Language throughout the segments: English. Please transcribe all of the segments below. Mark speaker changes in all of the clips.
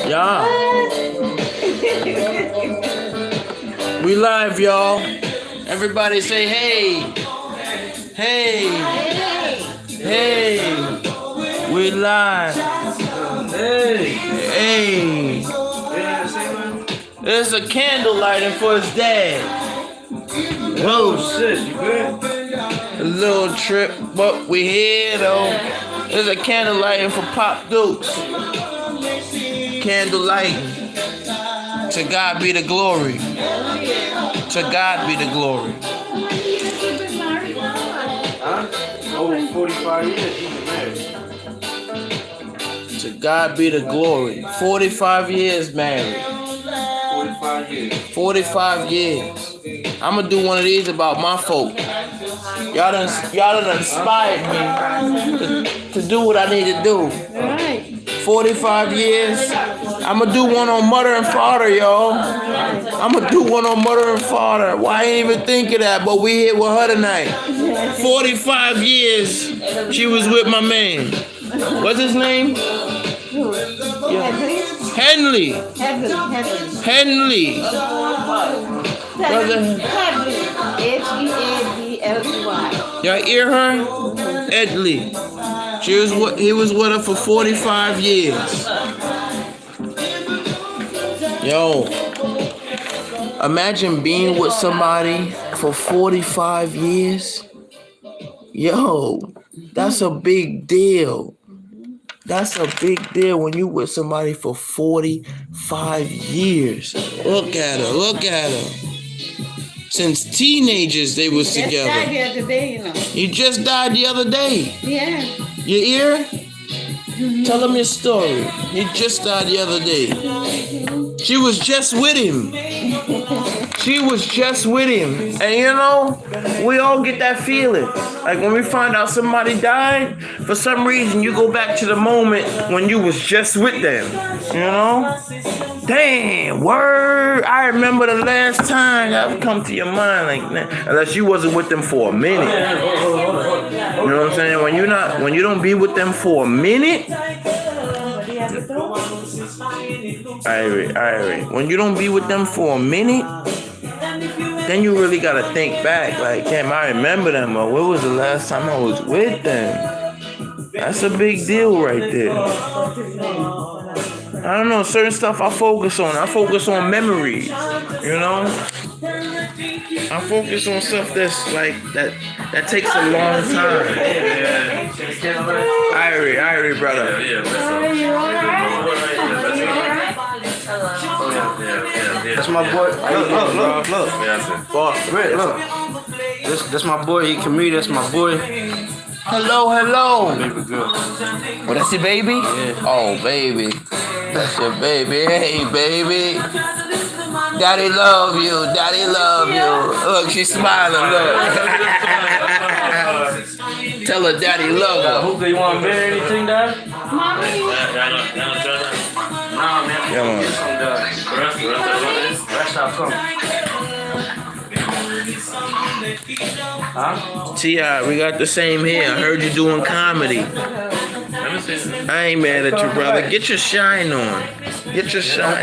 Speaker 1: Yeah. We live, y'all. Everybody say hey. Hey. Hey. We live. Hey. Hey. There's a candle lighting for his dad. Whoa, shit, you good? A little trip, but we here though. There's a candle lighting for Pop Dukes. Candle lighting. To God be the glory. To God be the glory.
Speaker 2: Huh? Over 45 years, he's married.
Speaker 1: To God be the glory. 45 years married.
Speaker 2: 45 years.
Speaker 1: 45 years. I'm gonna do one of these about my folk. Y'all done inspired me to do what I need to do. 45 years. I'm gonna do one on mother and father, y'all. I'm gonna do one on mother and father. Why I ain't even think of that, but we here with her tonight. 45 years she was with my man. What's his name? Henley. Henley. Brother.
Speaker 3: Hedley.
Speaker 1: Y'all hear her? Edley. He was with her for 45 years. Yo, imagine being with somebody for 45 years. Yo, that's a big deal. That's a big deal when you with somebody for 45 years. Look at her. Look at her. Since teenagers they was together.
Speaker 3: Just died the other day, you know.
Speaker 1: He just died the other day.
Speaker 3: Yeah.
Speaker 1: You hear? Tell him your story. He just died the other day. She was just with him. She was just with him. And you know, we all get that feeling. Like when we find out somebody died, for some reason you go back to the moment when you was just with them. You know? Damn, word. I remember the last time that would come to your mind like that. Unless you wasn't with them for a minute. You know what I'm saying? When you don't be with them for a minute. Irie. When you don't be with them for a minute, then you really gotta think back. Like, damn, I remember them, or when was the last time I was with them? That's a big deal right there. I don't know, certain stuff I focus on. I focus on memories, you know? I focus on stuff that's like, that takes a long time. Irie, brother.
Speaker 2: That's my boy. Look.
Speaker 1: Boss,
Speaker 2: Look. This my boy. He can read. That's my boy.
Speaker 1: Hello.
Speaker 2: Baby girl.
Speaker 1: Oh, that's your baby?
Speaker 2: Yeah.
Speaker 1: Oh, baby. That's your baby. Hey, baby. Daddy love you. Look, she's smiling. Look. Tell her daddy love her.
Speaker 2: Who do you want to marry anything, Dad?
Speaker 3: Mommy.
Speaker 2: Nah, man.
Speaker 1: Yeah, man.
Speaker 2: Rest out, come. Huh?
Speaker 1: T.I., we got the same here. I heard you doing comedy. I ain't mad at you, brother. Get your shine on.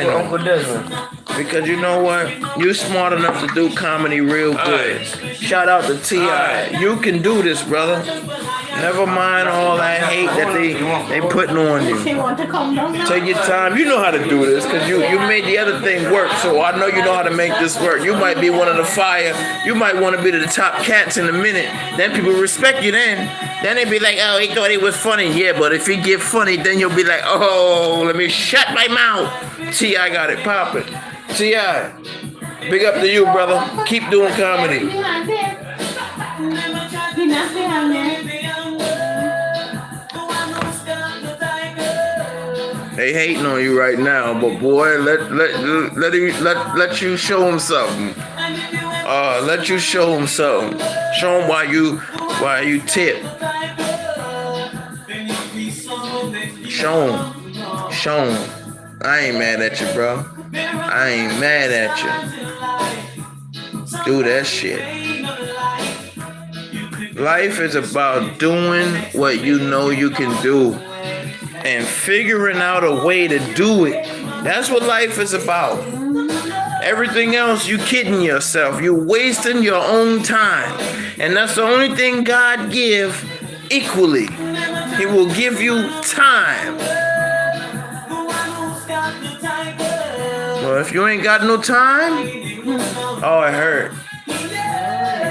Speaker 2: Uncle Desmond.
Speaker 1: Because you know what? You smart enough to do comedy real good. Shout out to T.I. You can do this, brother. Never mind all that hate that they putting on you.
Speaker 3: She want to come down now.
Speaker 1: Take your time. You know how to do this because you made the other thing work. So I know you know how to make this work. You might be one of the fire. You might want to be the top cats in a minute. Then people respect you then. Then they be like, oh, he thought he was funny. Yeah, but if he get funny, then you'll be like, oh, let me shut my mouth. T.I. got it popping. T.I., big up to you, brother. Keep doing comedy.
Speaker 3: He not there, man.
Speaker 1: They hating on you right now, but boy, let you show them something. Let you show them something. Show them why you tip. Show them. I ain't mad at you, bro. I ain't mad at you. Do that shit. Life is about doing what you know you can do and figuring out a way to do it. That's what life is about. Everything else, you kidding yourself. You're wasting your own time. And that's the only thing God give equally. He will give you time. Well, if you ain't got no time, oh, it hurt.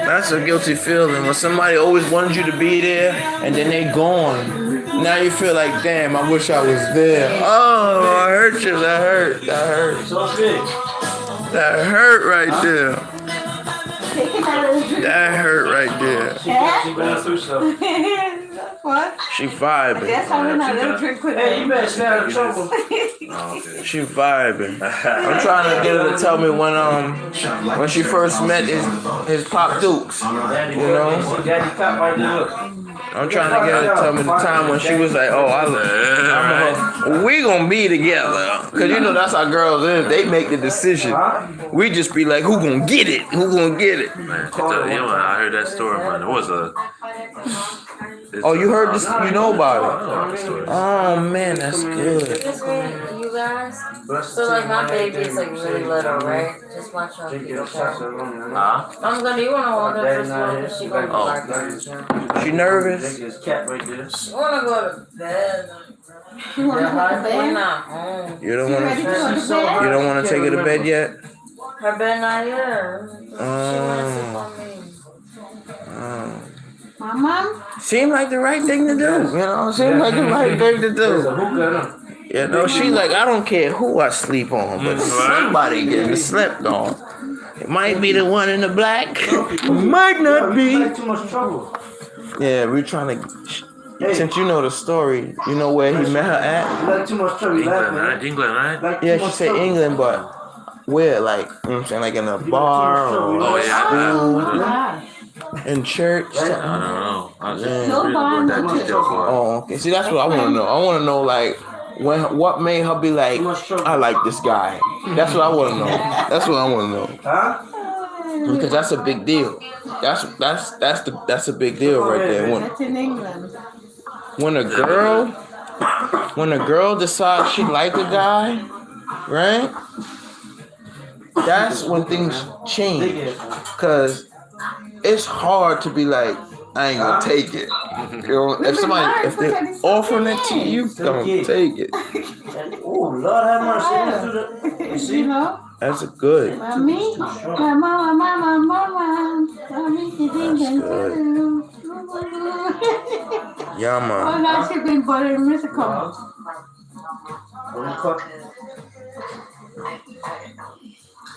Speaker 1: That's a guilty feeling when somebody always wanted you to be there and then they gone. Now you feel like, damn, I wish I was there. Oh, I hurt you. That hurt. That hurt. That hurt right there. That hurt right there.
Speaker 3: What?
Speaker 1: She vibing.
Speaker 3: That's how we're not gonna drink with
Speaker 2: Hey, you better stay out of trouble.
Speaker 1: She vibing. I'm trying to get her to tell me when she first met his Pop Dukes. You know?
Speaker 2: Daddy cop right there.
Speaker 1: I'm trying to get her to tell me the time when she was like, oh, we gonna be together. Cause you know that's how girls is. They make the decision. We just be like, who gonna get it? Who gonna get it?
Speaker 4: Man, I heard that story, man. It was
Speaker 1: Oh, you heard this? You know about it?
Speaker 4: it?
Speaker 1: Oh man, that's good.
Speaker 5: You guys? So like my baby is like really little, right? Just watch how people play.
Speaker 4: Huh?
Speaker 5: You wanna hold her for slow because she gonna be barking.
Speaker 1: She nervous?
Speaker 2: This cat right there.
Speaker 5: She wanna go to bed.
Speaker 3: You want to go to
Speaker 5: We're
Speaker 3: bed?
Speaker 5: not home.
Speaker 1: You don't
Speaker 3: You ready to
Speaker 1: want
Speaker 3: go to
Speaker 1: you
Speaker 3: bed?
Speaker 1: don't want to take her to bed yet?
Speaker 5: Her bed not here. She wanna sleep on me.
Speaker 3: My mom?
Speaker 1: Seemed like the right thing to do. You know, seemed like the right thing to do. You know, she like, I don't care who I sleep on, but somebody getting slept on. It might be the one in the black. Might not be.
Speaker 2: Too much trouble.
Speaker 1: Yeah, we're trying to. Since you know the story, you know where he met her at?
Speaker 2: You like too much trouble. You
Speaker 4: England,
Speaker 2: laughing,
Speaker 4: right? England, right?
Speaker 2: Like too
Speaker 1: Yeah, she
Speaker 2: much
Speaker 1: said
Speaker 2: trouble.
Speaker 1: England, but where? Like, you know what I'm saying? Like in a bar or
Speaker 4: Oh, yeah.
Speaker 3: Gosh.
Speaker 1: in church?
Speaker 4: I don't know. I was
Speaker 1: Yeah.
Speaker 3: No bar,
Speaker 4: that
Speaker 3: no
Speaker 4: detail for her.
Speaker 1: Oh, okay. See, that's what I want to know. I want to know, like, what made her be like, I like this guy. That's what I want to know. That's what I want to know.
Speaker 2: Huh?
Speaker 1: Because that's a big deal. That's a big deal right there.
Speaker 3: That's in England.
Speaker 1: When a girl decides she like a guy, right? That's when things change. Cause it's hard to be like, I ain't gonna take it. You know, if they're offering it to you, you gonna take it.
Speaker 2: Oh, Lord have mercy. You see?
Speaker 3: You know?
Speaker 1: That's good.
Speaker 3: Mommy, my mama, mommy, she didn't
Speaker 1: good.
Speaker 3: do.
Speaker 1: Yeah,
Speaker 3: Oh,
Speaker 1: man.
Speaker 3: now she been butter musical.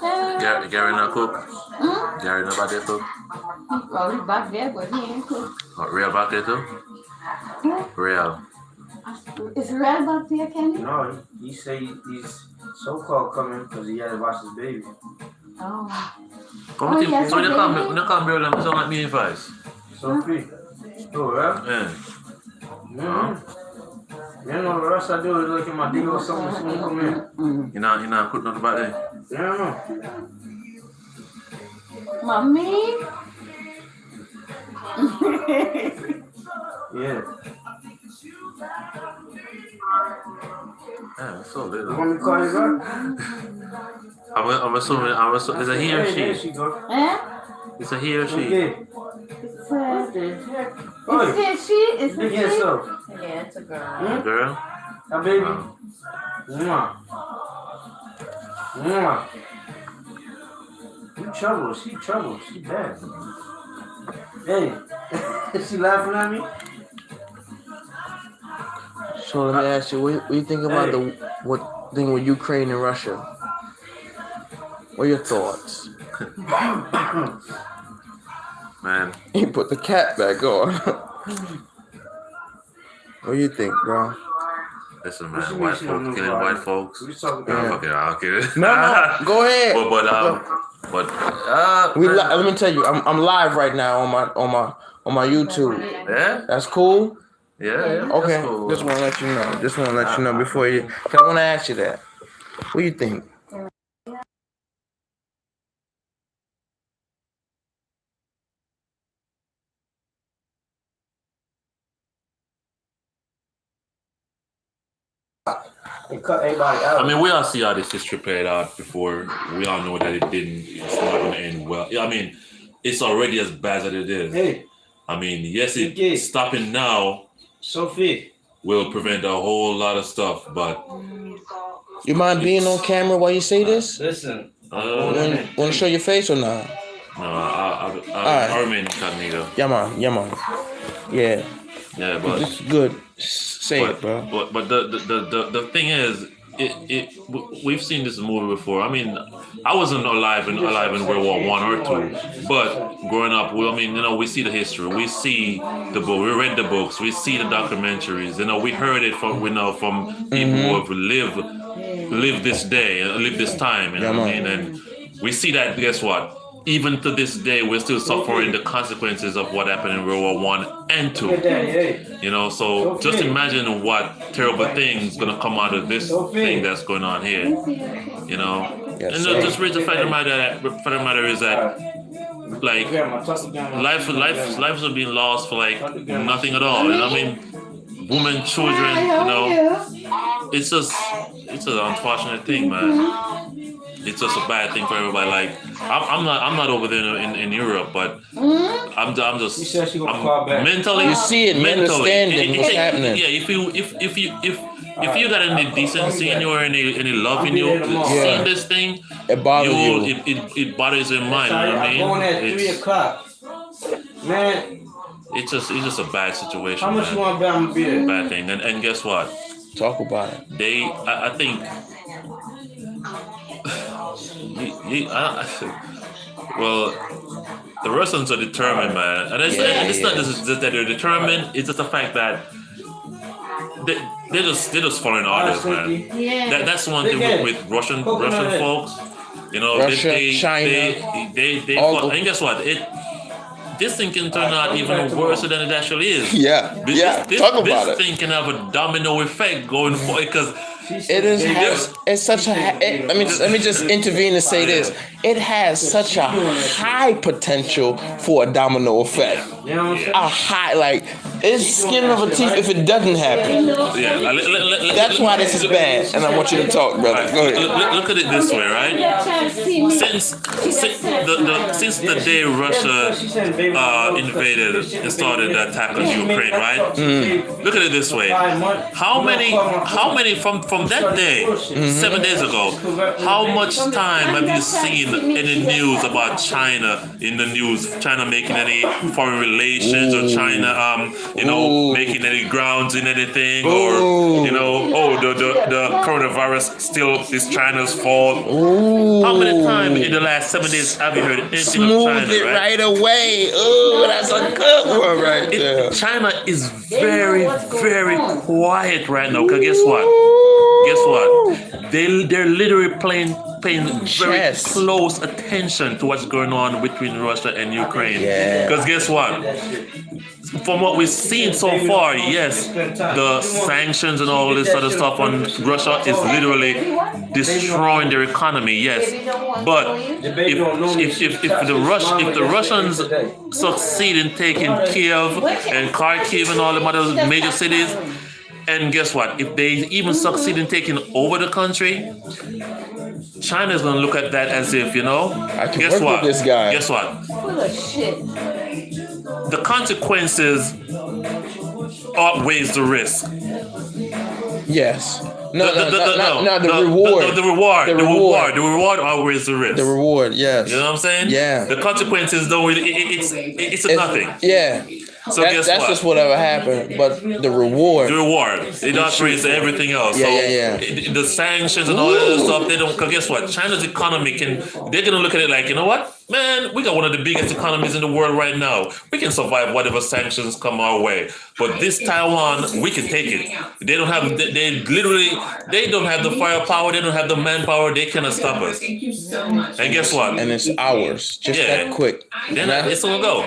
Speaker 4: Gary not cook? Gary not about that cook?
Speaker 3: Oh, he's back there, but he ain't cook.
Speaker 4: Real about that too? Real.
Speaker 3: Is Red back there, Candy?
Speaker 2: No, he say he's so-called coming because he had to watch his baby.
Speaker 3: Oh.
Speaker 4: Come on,
Speaker 3: yes,
Speaker 4: so when you come,
Speaker 3: baby.
Speaker 4: bro, let me sound like me and Vice.
Speaker 2: So free. Oh, right?
Speaker 4: Yeah.
Speaker 2: Mm-hmm. You know, the rest I do is look at my deal or something soon come in.
Speaker 4: You know, cook nothing about that.
Speaker 2: Yeah,
Speaker 3: Mommy?
Speaker 2: yeah.
Speaker 4: Yeah, it's so
Speaker 2: You
Speaker 4: little.
Speaker 2: want me to call you back?
Speaker 4: I'm assuming, is it he or
Speaker 2: Hey, there
Speaker 4: she?
Speaker 2: she go.
Speaker 3: Eh?
Speaker 4: It's a he or she?
Speaker 2: Okay.
Speaker 3: It's
Speaker 2: Oi.
Speaker 3: she? Is it
Speaker 2: Yes,
Speaker 3: she?
Speaker 2: sir.
Speaker 5: Yeah, it's a girl.
Speaker 4: A girl?
Speaker 2: A baby.
Speaker 4: Oh.
Speaker 2: Mwah. Mwah. You trouble. She trouble. She bad. Hey. Is she laughing at me?
Speaker 1: So let me ask you, what you think about what thing with Ukraine and Russia? What are your thoughts?
Speaker 4: Man,
Speaker 1: He put the cat back on. What do you think, bro?
Speaker 4: listen,
Speaker 2: What you
Speaker 4: man,
Speaker 2: mean
Speaker 4: white
Speaker 2: she don't
Speaker 4: folks
Speaker 2: know
Speaker 4: killing
Speaker 2: why?
Speaker 4: white folks.
Speaker 2: We talking
Speaker 1: Yeah.
Speaker 2: about
Speaker 4: Fuck it, I'll kill it.
Speaker 1: No, go ahead. Let me tell you, I'm live right now on my YouTube.
Speaker 4: Yeah?
Speaker 1: That's cool.
Speaker 4: Yeah.
Speaker 1: Okay,
Speaker 4: That's cool.
Speaker 1: just want to let you know. Just want to let you know before you. Cause I want to ask you that. What do you think?
Speaker 2: It cut everybody out.
Speaker 4: I mean, we all see how this history played out before. We all know that it didn't. It's not going to end well. Yeah, I mean, it's already as bad as it is.
Speaker 2: Hey,
Speaker 4: I mean, yes,
Speaker 2: Okay.
Speaker 4: stopping now
Speaker 2: Sophie.
Speaker 4: will prevent a whole lot of stuff, but
Speaker 1: You mind being on camera while you say this?
Speaker 2: Listen.
Speaker 1: Want to show your face or not?
Speaker 4: no,
Speaker 1: Alright.
Speaker 4: I remain incognito.
Speaker 1: Yeah, man. Yeah, man. Yeah.
Speaker 4: Yeah, but
Speaker 1: It's good. Say it, bro.
Speaker 4: But the thing is, we've seen this movie before. I mean, I wasn't alive in World War One or two, but growing up, we see the history, we see the book, we read the books, we see the documentaries. We heard it from people who have lived this day, lived this time. You know what I mean? And we see that. Guess what? Even to this day, we're still suffering the consequences of what happened in World War One and Two. So just imagine what terrible things gonna come out of this thing that's going on here.
Speaker 1: Yes,
Speaker 4: And
Speaker 1: sir.
Speaker 4: just the fact of the matter is that like lives are being lost for like nothing at all. I mean, women, children. It's an unfortunate thing, man. It's just a bad thing for everybody. Like I'm not over there in Europe, but I'm just
Speaker 2: She said she gonna call back.
Speaker 4: mentally.
Speaker 1: You see it, you understand it, what's happening.
Speaker 4: Yeah, if you got any decency in you or any love in you, seeing this thing,
Speaker 1: It bothers you.
Speaker 4: It bothers your mind. You know what I
Speaker 2: I'm
Speaker 4: mean?
Speaker 2: going at 3 o'clock. Man,
Speaker 4: It's just a bad situation.
Speaker 2: how much
Speaker 4: man.
Speaker 2: you want to bet I'm gonna be there?
Speaker 4: Bad thing. And guess what?
Speaker 1: Talk about it.
Speaker 4: I think. Well, the Russians are determined, man, and it's not just that they're determined. It's just the fact that they're just following orders, man.
Speaker 3: Yeah.
Speaker 4: That's one thing with Russian folks.
Speaker 1: Russia, China,
Speaker 4: and guess what? This thing can turn out even worse than it actually is.
Speaker 1: Yeah. Talk about
Speaker 4: this
Speaker 1: it.
Speaker 4: thing can have a domino effect going forward because
Speaker 1: It is. It's such a. Let me just intervene and say this. It has such a high potential for a domino effect.
Speaker 2: You know what I'm saying?
Speaker 1: A high, like it's skin of a teeth if it doesn't happen.
Speaker 4: yeah.
Speaker 1: That's why this is bad. And I want you to talk, brother. Go ahead.
Speaker 4: Look at it this way, right? Since the day Russia invaded and started the attack on Ukraine, right? Look at it this way. How many from that day, 7 days ago, how much time have you seen any news about China in the news? China making any foreign relations or China making any grounds in anything, or the coronavirus still is China's fault. How many times in the last 7 days have you heard anything of China?
Speaker 1: Smooth it right away. Ooh, that's a good one right there.
Speaker 4: China is very, very quiet right now. Cause guess what? They're literally paying very close attention to what's going on between Russia and Ukraine.
Speaker 1: Yeah.
Speaker 4: Because guess what? From what we've seen so far, yes, the sanctions and all this other stuff on Russia is literally destroying their economy. Yes, but if the Russians succeed in taking Kiev and Kharkiv and all the other major cities, and guess what? If they even succeed in taking over the country, China's gonna look at that as if,
Speaker 1: I can
Speaker 4: guess
Speaker 1: work
Speaker 4: what?
Speaker 1: with this guy.
Speaker 4: Guess what?
Speaker 3: Full of shit.
Speaker 4: The consequences outweighs the risk.
Speaker 1: Yes. The
Speaker 4: reward. The reward outweighs the risk.
Speaker 1: The reward, yes.
Speaker 4: You know what I'm saying?
Speaker 1: Yeah.
Speaker 4: The consequences don't really. It's nothing.
Speaker 1: Yeah.
Speaker 4: So guess
Speaker 1: that's
Speaker 4: what?
Speaker 1: just whatever happened. But the reward.
Speaker 4: The reward. It outweighs everything else.
Speaker 1: Yeah.
Speaker 4: The sanctions and all that other stuff, they don't. Cause guess what? China's economy they're gonna look at it like, you know what? Man, we got one of the biggest economies in the world right now. We can survive whatever sanctions come our way. But this Taiwan, we can take it. They don't have. They don't have the firepower. They don't have the manpower. They cannot stop us. And guess what?
Speaker 1: And it's ours. Just that quick.
Speaker 4: Then it's gonna go.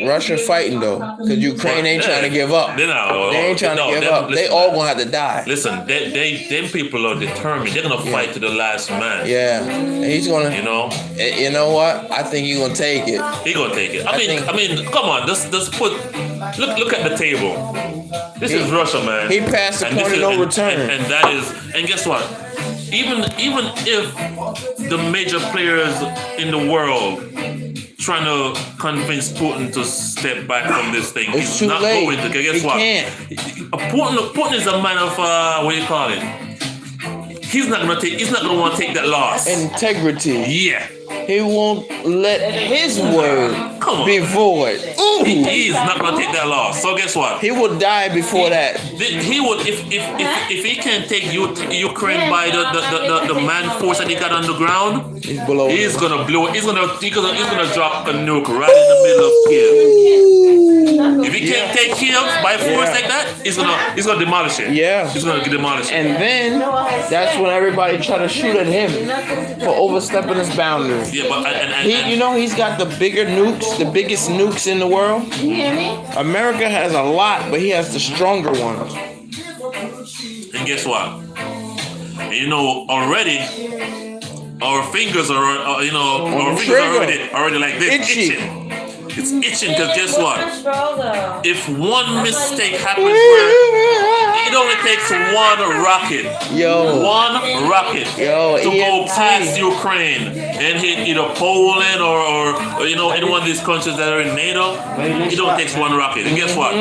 Speaker 1: Russia fighting though, because Ukraine ain't trying to give up. They ain't trying to give up. They all gonna have to die.
Speaker 4: Listen, them people are determined. They're gonna fight to the last man.
Speaker 1: Yeah, and he's gonna. You know what? I think he's gonna take it.
Speaker 4: He gonna take it. I mean, come on. Let's put. Look at the table. This is Russia, man.
Speaker 1: He passed the
Speaker 4: And
Speaker 1: point
Speaker 4: this
Speaker 1: of
Speaker 4: is-
Speaker 1: no
Speaker 4: and-
Speaker 1: return.
Speaker 4: And that is, and guess what? Even if the major players in the world trying to convince Putin to step back from this thing,
Speaker 1: It's
Speaker 4: he's
Speaker 1: too
Speaker 4: not
Speaker 1: late.
Speaker 4: going to. Guess
Speaker 1: He
Speaker 4: what?
Speaker 1: can't.
Speaker 4: Putin is a man of what do you call it? He's not gonna want to take that loss.
Speaker 1: Integrity.
Speaker 4: Yeah.
Speaker 1: He won't let his word
Speaker 4: Come on.
Speaker 1: be void. Ooh.
Speaker 4: He's not gonna take that loss. So guess what?
Speaker 1: He will die before that.
Speaker 4: He would if he can take Ukraine by the man force that he got on the ground,
Speaker 1: He's below.
Speaker 4: he's gonna blow it. He's gonna drop a nuke right in the middle of Kiev. If he can't take Kiev by force like that, he's gonna demolish it.
Speaker 1: Yeah.
Speaker 4: He's gonna demolish it.
Speaker 1: And then that's when everybody try to shoot at him for overstepping his boundaries.
Speaker 4: Yeah, but
Speaker 1: You know, he's got the bigger nukes, the biggest nukes in the world.
Speaker 3: You hear me?
Speaker 1: America has a lot, but he has the stronger ones.
Speaker 4: and guess what? You know, already our fingers are our fingers
Speaker 1: trigger.
Speaker 4: are already like this
Speaker 1: Itchy.
Speaker 4: itching. It's itching because guess
Speaker 5: What's
Speaker 4: what?
Speaker 5: control, though?
Speaker 4: If one mistake happens where it only takes one rocket,
Speaker 1: Yo,
Speaker 4: to go
Speaker 1: EMT.
Speaker 4: past Ukraine and hit either Poland or any one of these countries that are in NATO, it only takes one rocket. And guess what?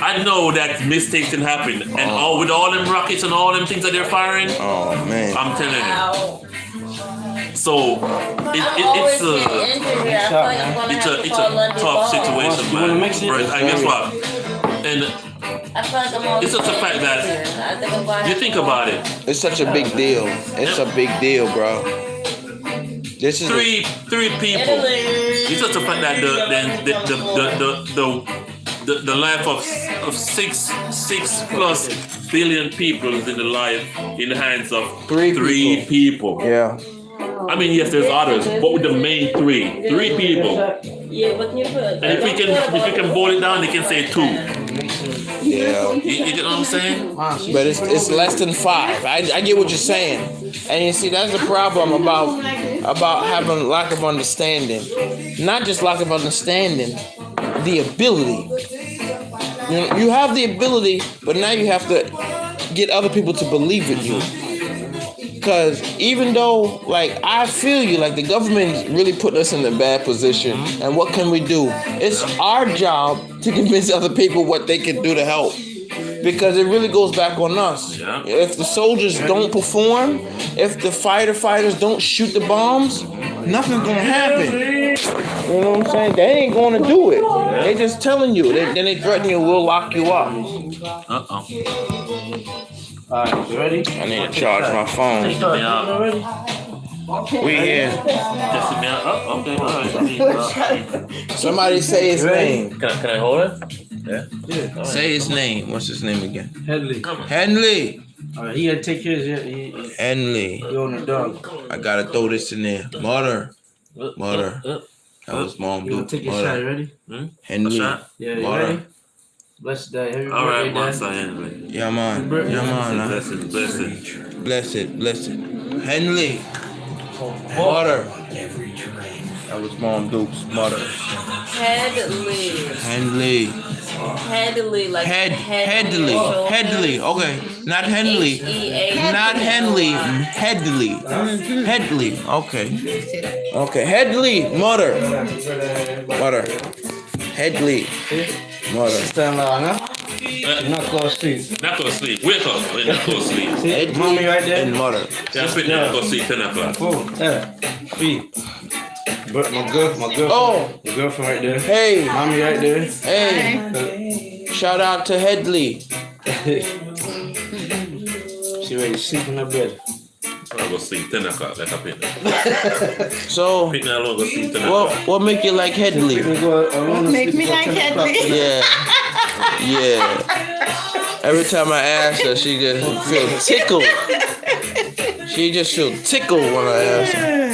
Speaker 4: I know that mistakes can happen, and with all them rockets and all them things that they're firing,
Speaker 1: Oh man.
Speaker 4: I'm telling you.
Speaker 5: Ow.
Speaker 4: So it's a tough situation,
Speaker 2: You wanna
Speaker 4: man.
Speaker 2: mix it?
Speaker 4: Right? And guess what? And
Speaker 5: I feel like I'm
Speaker 4: it's just the fact that
Speaker 5: I think I'm going
Speaker 4: you think about it.
Speaker 1: It's such a big deal. It's a big deal, bro. This is
Speaker 4: Three people. It's just the fact that the life of 6+ billion people is in the hands of
Speaker 1: Three
Speaker 4: people.
Speaker 1: yeah.
Speaker 4: I mean, yes, there's others, but with the main three people.
Speaker 5: Yeah, what can you put?
Speaker 4: And if we can boil it down, they can say 2.
Speaker 1: Yeah.
Speaker 4: You get what I'm saying?
Speaker 1: But it's less than 5. I get what you're saying. And you see, that's the problem about having lack of understanding. Not just lack of understanding, the ability. You have the ability, but now you have to get other people to believe in you. Because even though, like, I feel you, like, the government really put us in a bad position. And what can we do? It's our job to convince other people what they can do to help. Because it really goes back on us.
Speaker 4: Yeah.
Speaker 1: If the soldiers don't perform, if the fighters don't shoot the bombs, nothing's going to happen. You know what I'm saying? They ain't going to do it. They just telling you. Then they threaten you, we'll lock you up.
Speaker 2: Alright, you ready?
Speaker 1: I need to charge my phone. We here.
Speaker 4: Okay, all right.
Speaker 1: Somebody say his name.
Speaker 4: Can I hold it?
Speaker 2: Yeah.
Speaker 1: Say his name. What's his name again?
Speaker 2: Headley.
Speaker 1: Henley.
Speaker 2: Alright, he gotta take care of he
Speaker 1: Henley.
Speaker 2: on the dog.
Speaker 1: I gotta throw this in there. Mother. That was mom.
Speaker 2: You wanna take your shot, you ready?
Speaker 1: Henley.
Speaker 4: A shot?
Speaker 2: Yeah, you
Speaker 1: Mother.
Speaker 2: ready? Bless that. Happy
Speaker 4: All right,
Speaker 2: birthday,
Speaker 4: one
Speaker 2: Dad.
Speaker 4: second.
Speaker 1: Yeah, man. Yeah, man.
Speaker 4: Blessing.
Speaker 1: Bless it. Henley. Mother. That was Mom Duke's mother.
Speaker 5: Headley, like
Speaker 1: Headley. Okay. Not Henley.
Speaker 5: Headley.
Speaker 1: Not Henley. Headley. Okay. Headley. Mother. Headley. Mother.
Speaker 2: Stand loud, huh? Not go sleep.
Speaker 4: Not go sleep. Wake up. Wait, not go sleep.
Speaker 2: See? Mommy right there.
Speaker 1: And mother.
Speaker 4: Just wait, not go sleep 10 o'clock.
Speaker 2: Oh, yeah. Feet. But my girlfriend.
Speaker 1: Oh.
Speaker 2: My girlfriend right there.
Speaker 1: Hey.
Speaker 2: Mommy right there.
Speaker 1: Hey. Shout out to Headley.
Speaker 2: She ready to sleep in her bed.
Speaker 4: I'll go sleep 10 o'clock like a pin.
Speaker 1: So,
Speaker 4: Pick me alone, go sleep 10 o'clock.
Speaker 1: what make you like Headley?
Speaker 3: Make me like Headley.
Speaker 1: Yeah. Every time I ask her, she just feel tickled. She just feel tickled when I ask her.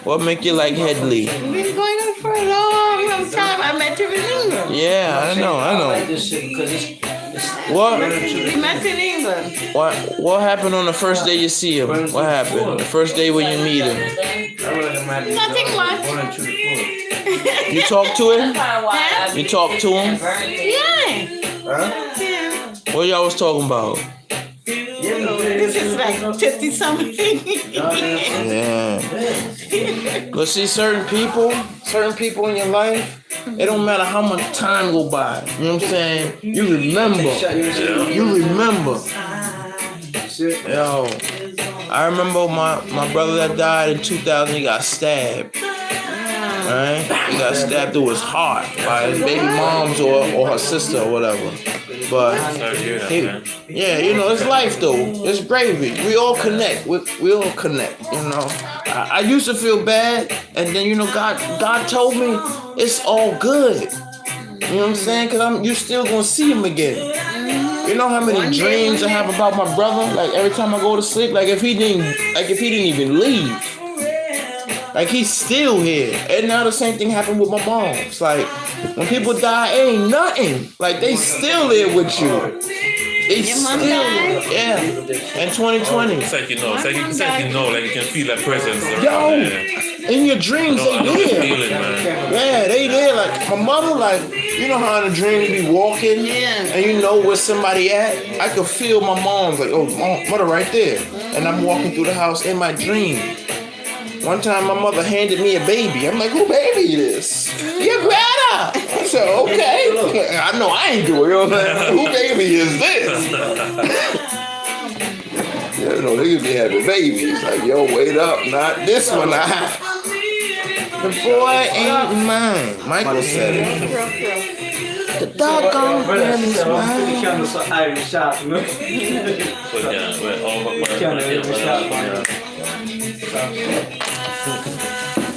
Speaker 1: What make you like Headley?
Speaker 3: We've been going on for a long time. I met her in England.
Speaker 1: Yeah, I
Speaker 2: I
Speaker 1: know.
Speaker 2: like this shit because it's
Speaker 1: What
Speaker 3: We met in England.
Speaker 1: what happened on the first day you see him? What happened? The first day when you meet him?
Speaker 3: Nothing much.
Speaker 1: You talk to him? You talk to him?
Speaker 3: Yeah.
Speaker 1: What y'all was talking about?
Speaker 3: This is like 50 something.
Speaker 1: Yeah. But see, certain people in your life, it don't matter how much time go by. You know what I'm saying? You remember. You remember. Yo, I remember my brother that died in 2000. He got stabbed. Right? He got stabbed through his heart by his baby mom's or her sister or whatever. But yeah, you know, it's life though. It's gravy. We all connect. We all connect. You know, I used to feel bad, and then you know, God told me it's all good. You know what I'm saying? Cause you still gonna see him again. You know how many dreams I have about my brother? Like every time I go to sleep, like if he didn't even leave. Like he's still here. And now the same thing happened with my mom. It's like when people die, it ain't nothing. Like they still there with you. It's still yeah. In 2020.
Speaker 4: It's like you know, like you can feel that presence.
Speaker 1: Yo, in your dreams
Speaker 4: I
Speaker 1: they
Speaker 4: know
Speaker 1: there.
Speaker 4: the feeling, man.
Speaker 1: Yeah, they there. Like my mother, like you know how in the dream you be walking and you know where somebody at. I could feel my mom's like, oh, mother right there, and I'm walking through the house in my dream. One time my mother handed me a baby. I'm like, who baby is this? Your grandma. I said, okay. I know I ain't doing it. You know what I'm saying? Who baby is this? You know, they could be having babies. Like, yo, wait up. Not this one. The boy ain't mine. Michael said it. The doggone girl is mine.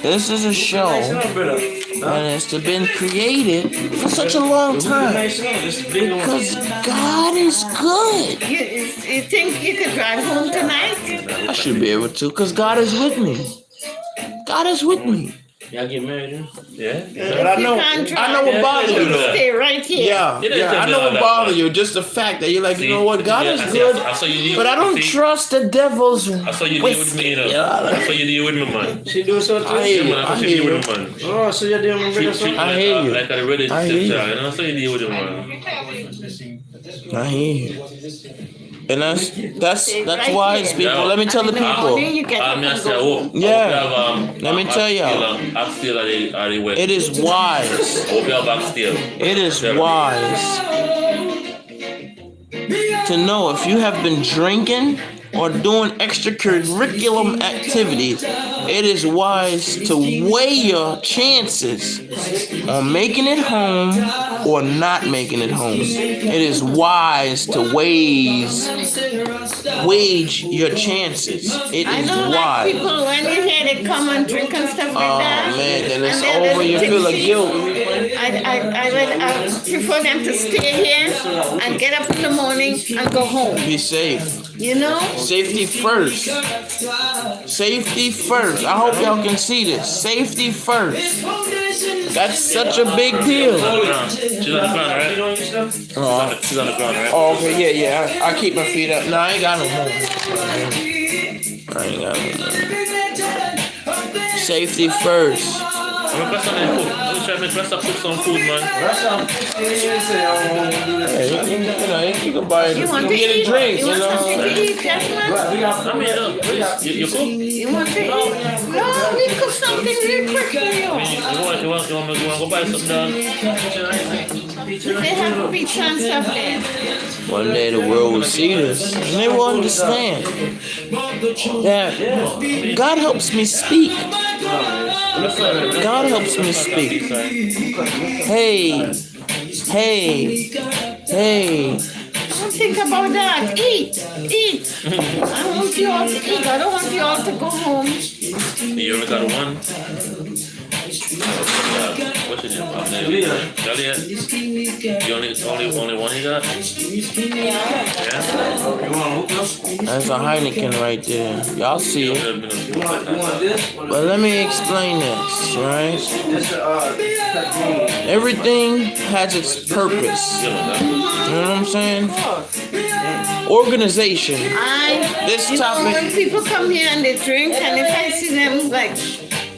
Speaker 1: This is a show and it's been created for such a long time because God is good.
Speaker 3: You think you could drive home tonight?
Speaker 1: I should be able to because God is with me. God is with me.
Speaker 2: Y'all get married, huh?
Speaker 4: Yeah.
Speaker 1: But I know what bothers you though.
Speaker 3: Stay right here.
Speaker 1: Yeah, I know what bothers you. Just the fact that you're like, you know what, God is good, but I don't trust the devil's
Speaker 4: I saw you deal with me, you know. I saw you deal with me, man.
Speaker 2: She do so too?
Speaker 1: I hear you.
Speaker 4: I hear you. Man.
Speaker 2: Oh, so you're dealing with
Speaker 4: She,
Speaker 2: me?
Speaker 1: I hear you.
Speaker 4: Like I read
Speaker 1: I hear you.
Speaker 4: and I saw you deal with him, man.
Speaker 1: I hear you. And that's why it's people. Let me tell the people. Yeah. Let me tell y'all. It is wise. It is wise to know if you have been drinking or doing extracurricular activities, it is wise to weigh your chances on making it home or not making it home. It is wise to wage your chances. It
Speaker 3: I
Speaker 1: is
Speaker 3: know like
Speaker 1: wise.
Speaker 3: people when you hear they come and drink and stuff like that.
Speaker 1: Oh man, then it's
Speaker 3: and then
Speaker 1: over. You feel like guilt.
Speaker 3: I prefer them to stay here and get up in the morning and go home.
Speaker 1: Be safe.
Speaker 3: You know?
Speaker 1: Safety first. Safety first. I hope y'all can see this. Safety first. That's such a big deal.
Speaker 4: She's on the ground, right? She's on the ground, right?
Speaker 1: Oh, okay, yeah. I keep my feet up. No, I ain't got no more. I ain't got no more. Safety first.
Speaker 4: Let's put some food, man.
Speaker 1: Hey, you can buy it. You can get a drink, you know.
Speaker 4: You cook?
Speaker 3: You want to eat? No, we cook something real quick for you.
Speaker 4: You want to go buy something down?
Speaker 3: They have to be chance up there.
Speaker 1: One day the world will see this, and they will understand that God helps me speak. God helps me speak. Hey.
Speaker 3: Don't think about that. Eat. I want you all to eat. I don't want you all to go home.
Speaker 4: You ever got one? What's your name? Elliot? You only one you got? Yeah.
Speaker 1: That's a Heineken right there. Y'all see it. But let me explain this, right? Everything has its purpose. You know what I'm saying? Organization. This topic.
Speaker 3: When people come here and they drink, and if I see them like,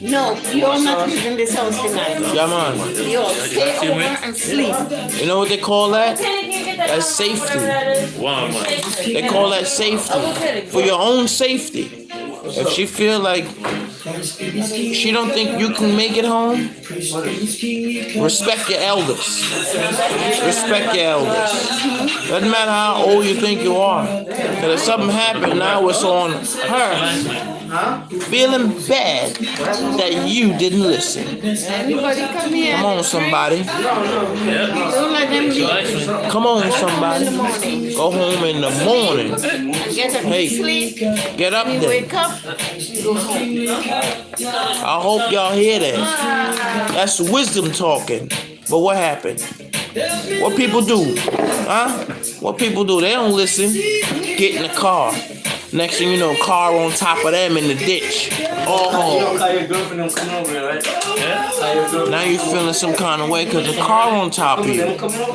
Speaker 3: no, you're not leaving this house tonight.
Speaker 1: Yeah, man.
Speaker 3: You'll stay over and sleep.
Speaker 1: You know what they call that? That's safety.
Speaker 4: One month.
Speaker 1: They call that safety. For your own safety. If she feel like she don't think you can make it home, respect your elders. Respect your elders. Doesn't matter how old you think you are. Because if something happened, now it's on her. Feeling bad that you didn't listen.
Speaker 3: Everybody come here.
Speaker 1: Come on, somebody.
Speaker 3: Don't let them leave.
Speaker 1: Come on, somebody. Go home in the morning.
Speaker 3: Get up
Speaker 1: Hey,
Speaker 3: to sleep.
Speaker 1: get up
Speaker 3: You
Speaker 1: there.
Speaker 3: wake up. Go home.
Speaker 1: I hope y'all hear that. That's wisdom talking. But what happened? What people do? Huh? What people do? They don't listen. Get in the car. Next thing you know, car on top of them in the ditch. Oh,
Speaker 2: How your girlfriend don't come over, right? How your girlfriend?
Speaker 1: now you feeling some kind of way because the car on top of you.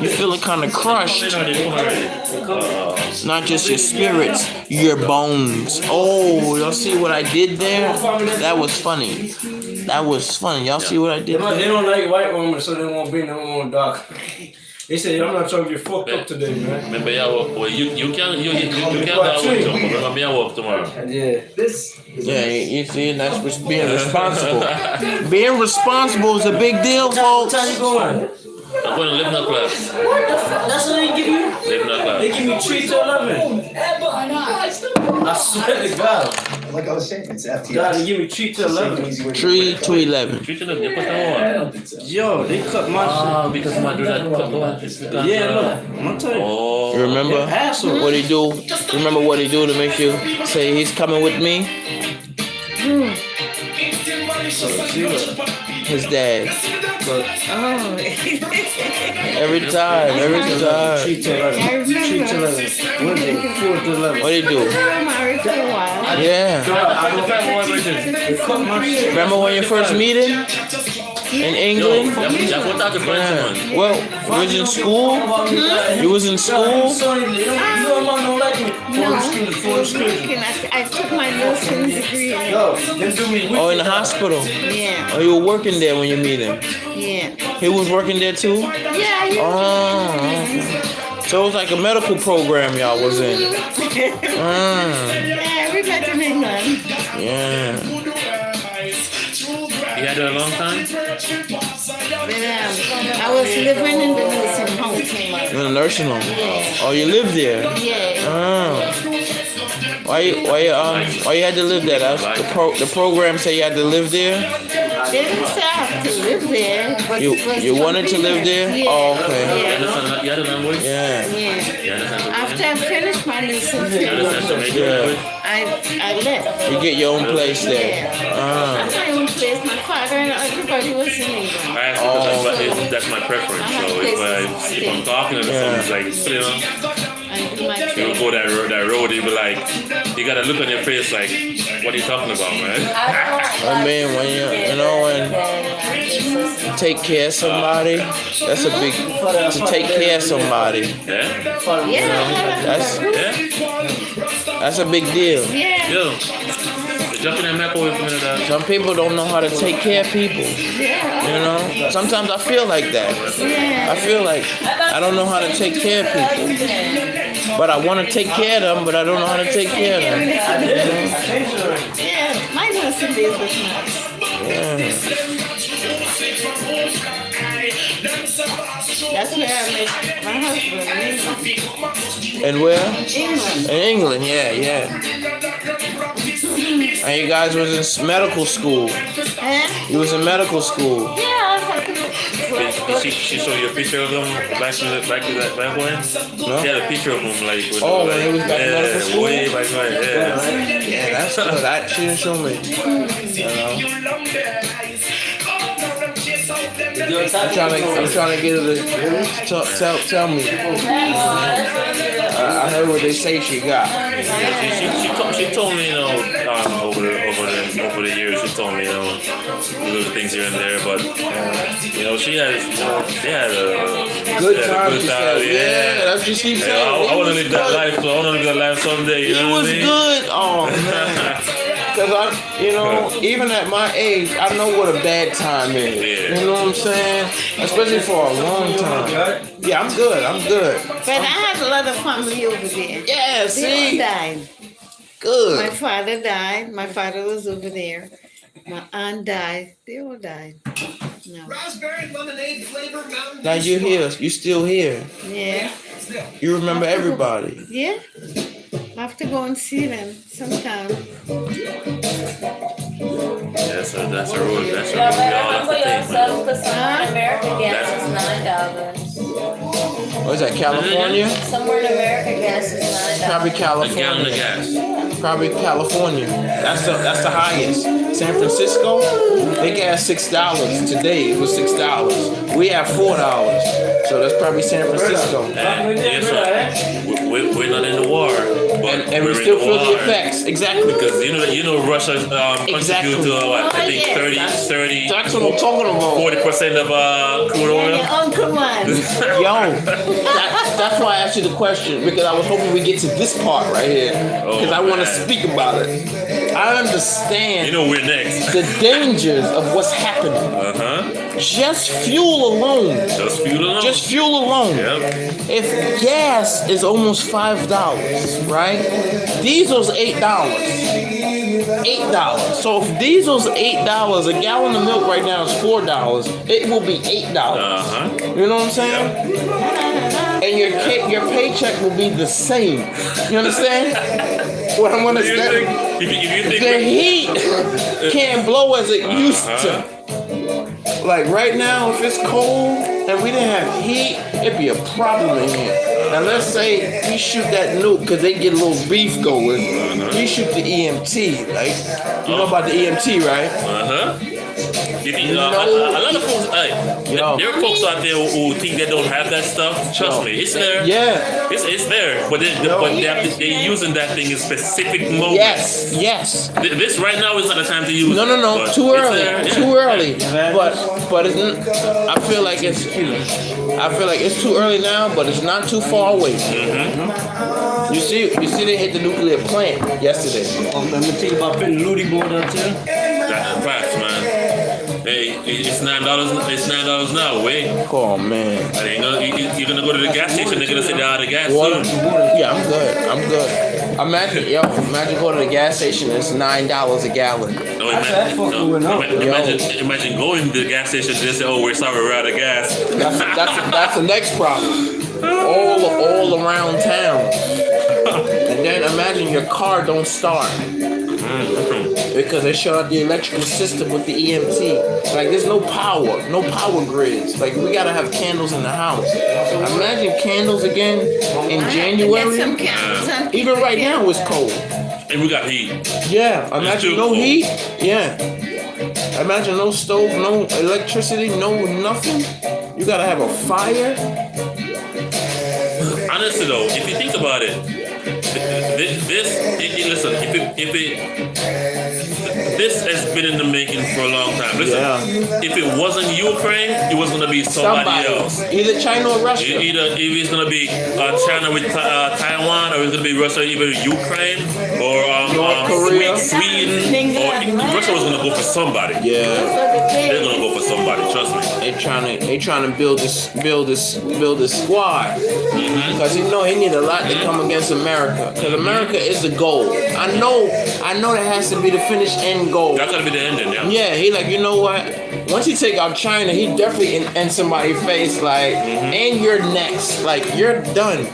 Speaker 1: You feeling kind of crushed. Not just your spirits, your bones. Oh, y'all see what I did there? That was funny. That was funny. Y'all see what I did
Speaker 2: They
Speaker 1: there?
Speaker 2: don't like white women, so they won't bring their own dog. They say, I'm not trying to get fucked up today, man.
Speaker 4: Remember, you can walk walk tomorrow.
Speaker 2: Yeah.
Speaker 1: Yeah, you see, that's what's being responsible. Being responsible is a big deal, folks.
Speaker 2: What time you going?
Speaker 4: I'm going to live in a class.
Speaker 2: That's what they give you?
Speaker 4: Live in a class.
Speaker 2: They give me 3 to 11. I swear to God.
Speaker 6: Like I was saying, it's FTX.
Speaker 2: God, they give me 3 to 11.
Speaker 1: 3 to 11.
Speaker 4: Treat them, they put them on.
Speaker 2: Yo, they cut my
Speaker 4: Because my do that cut the one.
Speaker 2: shit. Yeah, look. I'm gonna tell you.
Speaker 4: Oh.
Speaker 1: You remember
Speaker 2: Asshole.
Speaker 1: what he do? Remember what he do to make you say he's coming with me? His dad.
Speaker 3: Oh.
Speaker 1: Every time.
Speaker 2: 3 to 11. 3 to 11. Wednesday, 4 to 11.
Speaker 1: What he do?
Speaker 3: We were married for a while.
Speaker 1: Yeah.
Speaker 2: They cut my shit.
Speaker 1: Remember when you first meet him? In England? Yeah. Well, you was in school? You was in school?
Speaker 3: I took my nursing degree.
Speaker 1: Or in the hospital?
Speaker 3: Yeah.
Speaker 1: Or you were working there when you meet him?
Speaker 3: Yeah.
Speaker 1: He was working there too?
Speaker 3: Yeah.
Speaker 1: Oh, okay. So it was like a medical program y'all was in.
Speaker 3: Yeah, we met in England.
Speaker 1: Yeah.
Speaker 4: You had it a long time?
Speaker 3: I was living in the nursing home.
Speaker 1: In a nursing home. Oh, you lived there?
Speaker 3: Yeah.
Speaker 1: Oh. Why you had to live there? The program say you had to live there?
Speaker 3: They didn't say I have to live there. But
Speaker 1: You wanted to live there?
Speaker 3: Yeah.
Speaker 1: Oh, okay.
Speaker 3: Yeah.
Speaker 4: You had a language?
Speaker 1: Yeah.
Speaker 3: Yeah. After I finished my nursing
Speaker 1: Yeah.
Speaker 3: I left.
Speaker 1: You get your own place there.
Speaker 3: That's my own place. My father and everybody was in England.
Speaker 4: That's my preference. So if I'm talking to someone, it's like, you know,
Speaker 3: And do my
Speaker 4: you
Speaker 3: thing.
Speaker 4: go that road, you be like, you got a look on your face like, what are you talking about, man?
Speaker 1: I mean, when when take care of somebody, that's a big, to take care of somebody.
Speaker 4: Yeah?
Speaker 1: That's a big deal.
Speaker 3: Yeah.
Speaker 4: Yo, jump in that microwave for a minute.
Speaker 1: Some people don't know how to take care of people. You know? Sometimes I feel like that. I feel like I don't know how to take care of people. But I want to take care of them, but I don't know how to take care of them. You know?
Speaker 3: Yeah, my nursing days was nice. That's where I met my husband.
Speaker 1: And where?
Speaker 3: England.
Speaker 1: In England, yeah. And you guys was in medical school.
Speaker 3: Huh?
Speaker 1: You was in medical school.
Speaker 3: Yeah, I had to
Speaker 4: She showed you a picture of them back when?
Speaker 1: No?
Speaker 4: She had a picture of them like with
Speaker 1: When he was back in medical school?
Speaker 4: way back when, yeah.
Speaker 1: Yeah, that's good. That she didn't show me. You know? I'm trying to get her to tell me. I heard what they say she got.
Speaker 4: She told me, you know, over the years, she told me, you know, little things here and there, but you know, they had a
Speaker 1: Good time.
Speaker 4: Good time,
Speaker 1: Yeah, that's what she said.
Speaker 4: I want to live that life. So I want to live that life someday. You
Speaker 1: It
Speaker 4: know what
Speaker 1: was
Speaker 4: I mean?
Speaker 1: good. Oh man. Cause even at my age, I know what a bad time is.
Speaker 4: Yeah.
Speaker 1: You know what I'm saying? Especially for a long time. Yeah, I'm good.
Speaker 3: But I have a lot of family over there.
Speaker 1: Yeah,
Speaker 3: They all
Speaker 1: see,
Speaker 3: died. My
Speaker 1: good.
Speaker 3: father died. My father was over there. My aunt died. They all died. No.
Speaker 6: Raspberry lemonade flavor Mountain
Speaker 1: Now
Speaker 6: Dew
Speaker 1: you
Speaker 6: Spark.
Speaker 1: here. You still here.
Speaker 3: Yeah.
Speaker 1: You remember everybody.
Speaker 3: Yeah. I have to go and see them sometime.
Speaker 4: That's a rule. That's a
Speaker 5: Y'all
Speaker 4: rule.
Speaker 5: better
Speaker 4: Y'all have
Speaker 5: humble
Speaker 4: to think, man.
Speaker 5: yourself because somewhere in America gas is $9.
Speaker 1: What is that, California?
Speaker 5: Somewhere in America gas is $9.
Speaker 1: Probably
Speaker 4: A gallon of
Speaker 1: California.
Speaker 4: gas.
Speaker 1: Probably California. That's the highest. San Francisco, they gas $6 today. It was $6. We have $4, so that's probably San Francisco.
Speaker 4: And guess what? We're not in the war, but
Speaker 1: And we
Speaker 4: we're
Speaker 1: still
Speaker 4: in
Speaker 1: feel
Speaker 4: the
Speaker 1: the
Speaker 4: war.
Speaker 1: effects. Exactly.
Speaker 4: Because you know Russia
Speaker 1: Exactly.
Speaker 4: contributes to what? I think
Speaker 3: yes.
Speaker 4: 30,
Speaker 1: That's what I'm talking about.
Speaker 4: 40% of crude
Speaker 3: Yeah,
Speaker 4: oil.
Speaker 3: your uncle one.
Speaker 1: Yo, that's why I asked you the question, because I was hoping we get to this part right here, because I want to
Speaker 4: man.
Speaker 1: speak about it. I understand
Speaker 4: You know we're next.
Speaker 1: the dangers of what's happening. Just fuel alone.
Speaker 4: Just fuel alone.
Speaker 1: Just fuel alone.
Speaker 4: Yep.
Speaker 1: If gas is almost $5, right? Diesel's $8. $8. So if diesel's $8, a gallon of milk right now is $4. It will be $8. You know what I'm saying? And your paycheck will be the same. You understand? What I'm gonna
Speaker 4: If you
Speaker 1: say?
Speaker 4: think, if you think
Speaker 1: The heat can't blow as it used to. Like right now, if it's cold and we didn't have heat, it'd be a problem in here. Now let's say we shoot that nuke because they get a little beef going. We shoot the EMT, like you know about the EMT, right?
Speaker 4: You think, a lot of folks,
Speaker 1: Yo.
Speaker 4: there are folks out there who think they don't have that stuff. Trust me, it's there.
Speaker 1: Yeah.
Speaker 4: It's there, but they're using that thing in specific moments.
Speaker 1: Yes.
Speaker 4: This right now is not the time to use it.
Speaker 1: No.
Speaker 4: but
Speaker 1: Too
Speaker 4: it's
Speaker 1: early.
Speaker 4: there, yeah.
Speaker 1: Too early. But it's, I feel like it's too early now, but it's not too far away. You see they hit the nuclear plant yesterday.
Speaker 2: Let me tell you about putting Ludi board out there.
Speaker 4: That's facts, man. Hey, it's $9. It's $9 now. Wait,
Speaker 1: Oh man.
Speaker 4: you're gonna go to the gas station. They're gonna say they're out of gas
Speaker 1: Water?
Speaker 4: soon.
Speaker 1: Yeah, I'm good. Imagine going to the gas station. It's $9 a gallon.
Speaker 4: No,
Speaker 2: That fucker went up.
Speaker 4: imagine going to the gas station and they say, "Oh, we're sorry, we're out of gas."
Speaker 1: That's the next problem. All around town. And then imagine your car don't start because they shut out the electrical system with the EMT. Like there's no power grids. Like we gotta have candles in the house. Imagine candles again in
Speaker 3: Get
Speaker 1: January.
Speaker 3: some candles.
Speaker 1: Even right now it's cold.
Speaker 4: And we got heat.
Speaker 1: Yeah, imagine
Speaker 4: too
Speaker 1: no
Speaker 4: cold.
Speaker 1: heat. Yeah. Imagine no stove, no electricity, no nothing. You gotta have a fire.
Speaker 4: Honestly, though, if you think about it, this has been in the making for a long time. Listen, if it wasn't Ukraine, it was gonna be somebody else.
Speaker 1: Either China or Russia.
Speaker 4: Either if it's gonna be China with Taiwan, or it's gonna be Russia, either Ukraine or
Speaker 1: North Korea.
Speaker 4: Sweden, or Russia was gonna go for somebody.
Speaker 1: Yeah.
Speaker 4: They're gonna go for somebody. Trust me.
Speaker 1: They trying to build this squad because he need a lot to come against America, because America is the goal. I know that has to be the finish end goal.
Speaker 4: That's gotta be the ending, yeah.
Speaker 1: Yeah, he like, you know what? Once he take out China, he definitely in somebody's face like, and you're next. Like you're done.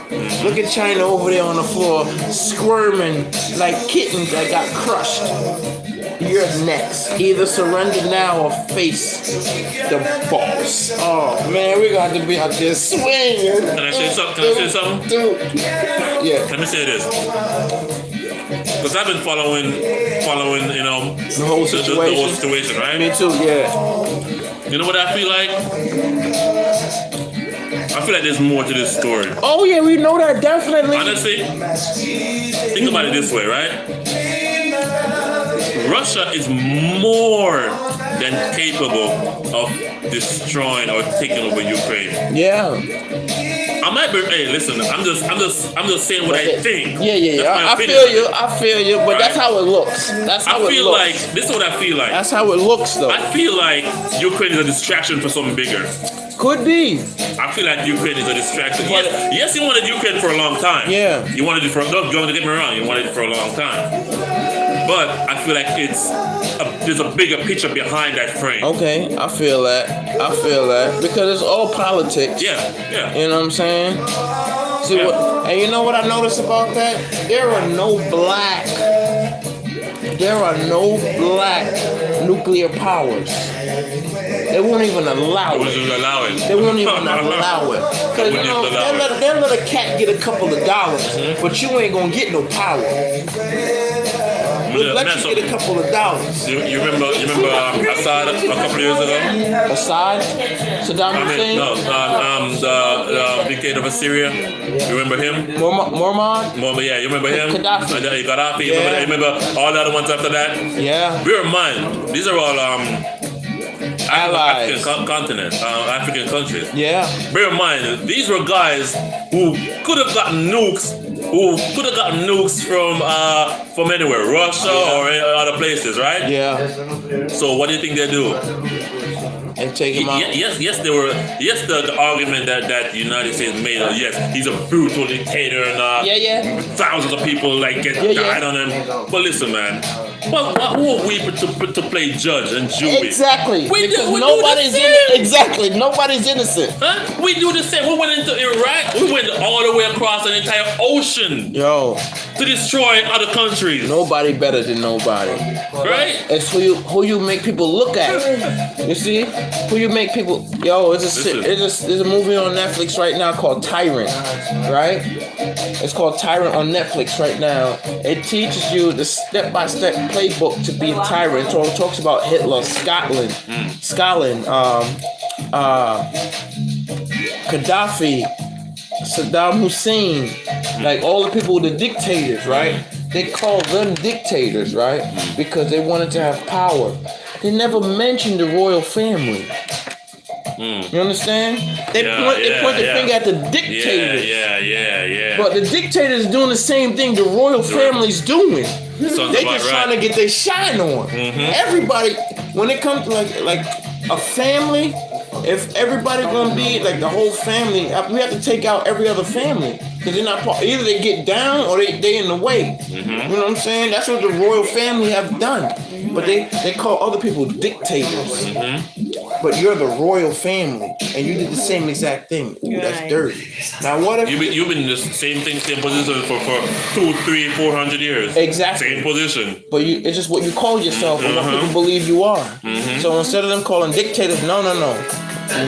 Speaker 1: Look at China over there on the floor squirming like kittens that got crushed. You're next. Either surrender now or face the boss. Oh man, we got to be out there swinging.
Speaker 4: Can I say something?
Speaker 1: Dude. Yeah.
Speaker 4: Let me say this. Because I've been following,
Speaker 1: The whole situation.
Speaker 4: the whole situation, right?
Speaker 1: Me too. Yeah.
Speaker 4: You know what I feel like? I feel like there's more to this story.
Speaker 1: Oh yeah, we know that definitely.
Speaker 4: Honestly, think about it this way, right? Russia is more than capable of destroying or taking over Ukraine.
Speaker 1: Yeah.
Speaker 4: I might be. Hey, listen. I'm just saying what I think.
Speaker 1: Yeah.
Speaker 4: That's my
Speaker 1: I
Speaker 4: opinion.
Speaker 1: feel you, but that's how it looks. That's how
Speaker 4: I
Speaker 1: it
Speaker 4: feel
Speaker 1: looks.
Speaker 4: like this is what I feel like.
Speaker 1: That's how it looks, though.
Speaker 4: I feel like Ukraine is a distraction for something bigger.
Speaker 1: Could be.
Speaker 4: I feel like Ukraine is a distraction. Yes, you wanted Ukraine for a long time.
Speaker 1: Yeah.
Speaker 4: You wanted it for. Don't get me wrong. You wanted it for a long time. But I feel like there's a bigger picture behind that frame.
Speaker 1: Okay, I feel that. Because it's all politics.
Speaker 4: Yeah.
Speaker 1: You know what I'm saying? See what? And you know what I noticed about that? There are no black nuclear powers. They won't even allow it. They won't even allow it. Because they'll let a cat get a couple of dollars, but you ain't gonna get no power. We'll let you get a couple of dollars.
Speaker 4: You remember Assad a couple of years ago?
Speaker 1: Assad? Saddam Hussein?
Speaker 4: The dictator of Syria. You remember him?
Speaker 1: Mormon?
Speaker 4: Yeah, you remember him?
Speaker 1: Gaddafi.
Speaker 4: Gaddafi.
Speaker 1: Yeah.
Speaker 4: You remember all the other ones after that?
Speaker 1: Yeah.
Speaker 4: Bear in mind, these are all
Speaker 1: Allies.
Speaker 4: African continents, African countries.
Speaker 1: Yeah.
Speaker 4: Bear in mind, these were guys who could have gotten nukes. From anywhere, Russia or other places, right?
Speaker 1: Yeah.
Speaker 4: So what do you think they do?
Speaker 1: And take him out.
Speaker 4: Yes, the argument that the United States made. Yes, he's a brutal dictator and thousands of people died on him. But listen, man, who are we to play judge and jury?
Speaker 1: Exactly. Nobody's innocent.
Speaker 4: Huh? We do the same. We went into Iraq. We went all the way across an entire ocean.
Speaker 1: Yo.
Speaker 4: To destroy other countries.
Speaker 1: Nobody better than nobody.
Speaker 4: Right?
Speaker 1: It's who you make people look at. You see? Who you make people. Yo, there's a movie on Netflix right now called Tyrant. Right? It's called Tyrant on Netflix right now. It teaches you the step-by-step playbook to be a tyrant. So it talks about Hitler, Scotland, Gaddafi, Saddam Hussein, like all the people, the dictators, right? They call them dictators, right? Because they wanted to have power. They never mentioned the royal family. You understand? They point the finger at the dictators.
Speaker 4: Yeah.
Speaker 1: But the dictators doing the same thing the royal family's doing. They just trying to get their shine on. Everybody, when it comes to like a family, if everybody gonna be like the whole family, we have to take out every other family because they're not part. Either they get down or they in the way. You know what I'm saying? That's what the royal family have done. But they call other people dictators. But you're the royal family, and you did the same exact thing. Ooh, that's dirty. Now what if
Speaker 4: you've been in the same position for 200, 300, 400 years?
Speaker 1: Exactly.
Speaker 4: Same position.
Speaker 1: But it's just what you call yourself and what people believe you are. So instead of them calling dictators, no.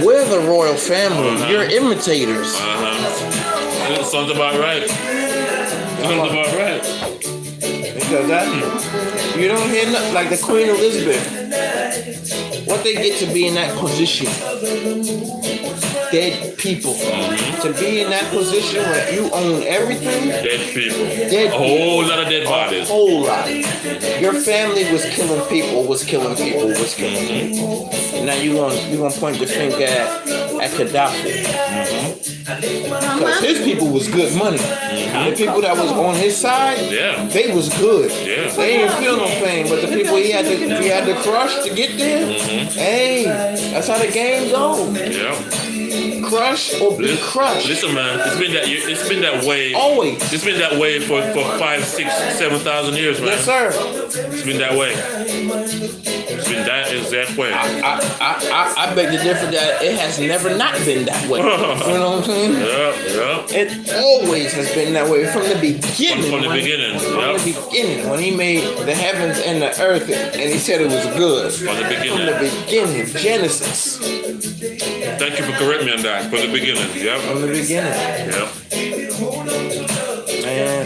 Speaker 1: We're the royal family. You're imitators.
Speaker 4: Sounds about right.
Speaker 1: Because you don't hear nothing like the Queen Elizabeth. What they get to be in that position. Dead people. To be in that position where you own everything.
Speaker 4: Dead people.
Speaker 1: A
Speaker 4: whole lot of dead bodies.
Speaker 1: A whole lot. Your family was killing people. And now you're gonna point the finger at Gaddafi. Because his people was good money. The people that was on his side, they was good. They didn't feel no pain, but the people he had to crush to get there, hey, that's how the game goes. Crush or be crushed.
Speaker 4: Listen, man, it's been that way.
Speaker 1: Always.
Speaker 4: It's been that way for 5, 6, 7,000 years, man.
Speaker 1: Yes, sir.
Speaker 4: It's been that way. It's been that exact way.
Speaker 1: I beg to differ that it has never not been that way. You know what I'm saying?
Speaker 4: Yeah.
Speaker 1: It always has been that way from the beginning.
Speaker 4: From the beginning.
Speaker 1: From the beginning, when he made the heavens and the earth, and he said it was good.
Speaker 4: From the
Speaker 1: beginning, Genesis.
Speaker 4: Thank you for correcting me on that. From the beginning,
Speaker 1: From the beginning. Man,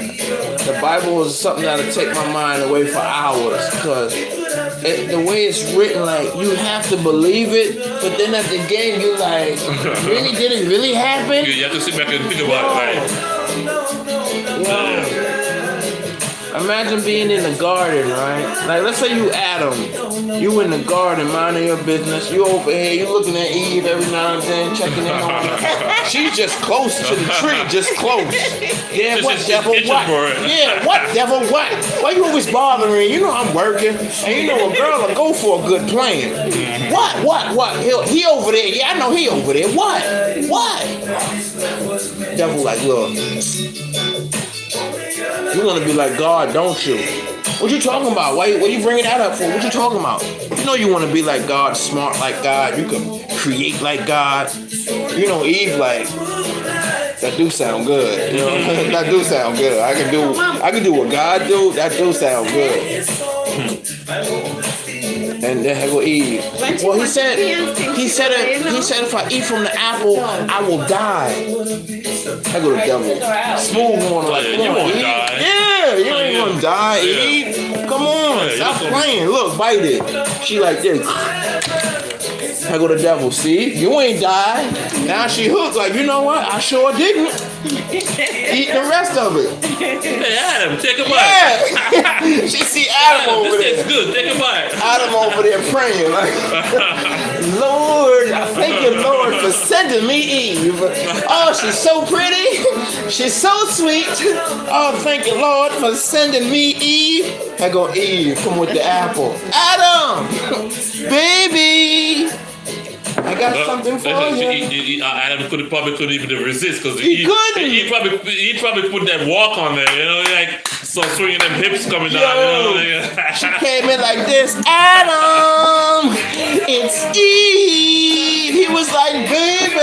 Speaker 1: the Bible is something that'll take my mind away for hours because the way it's written, like, you have to believe it, but then at the game, you like, really? Did it really happen?
Speaker 4: You have to sit back and think about it, right?
Speaker 1: Imagine being in the garden, right? Like, let's say you Adam. You in the garden, minding your business. You over here, you looking at Eve every now and then, checking in on her. She's just close to the tree, just close. Yeah, what devil, what? Yeah, what devil, what? Why you always bothering? You know I'm working. And you know a girl will go for a good plan. What? He over there. Yeah, I know he over there. What? Devil like, look. You want to be like God, don't you? What you talking about? Why you bringing that up for? What you talking about? You know you want to be like God, smart like God. You can create like God. You know Eve like, that do sound good. You know that do sound good. I can do what God do. That do sound good. And then I go Eve. Well, he said if I eat from the apple, I will die. I go to the devil. Smooth one like, come on, Eve. Yeah, you ain't gonna die, Eve. Come on, stop playing. Look, bite it. She like this. I go to the devil. See, you ain't died. Now she hooked. Like, you know what? I sure didn't. Eat the rest of it.
Speaker 4: Hey, Adam, take a bite.
Speaker 1: Yeah. She see Adam over there.
Speaker 4: This tastes good. Take a bite.
Speaker 1: Adam over there praying like, Lord, I thank you, Lord, for sending me Eve. Oh, she's so pretty. She's so sweet. Oh, thank you, Lord, for sending me Eve. I go, Eve, come with the apple. Adam, baby. I got something for you.
Speaker 4: Adam probably couldn't even resist because
Speaker 1: he couldn't.
Speaker 4: He probably put that walk on there, you know, like so swinging them hips coming down. You know,
Speaker 1: she came in like this. Adam, it's Eve. He was like, baby,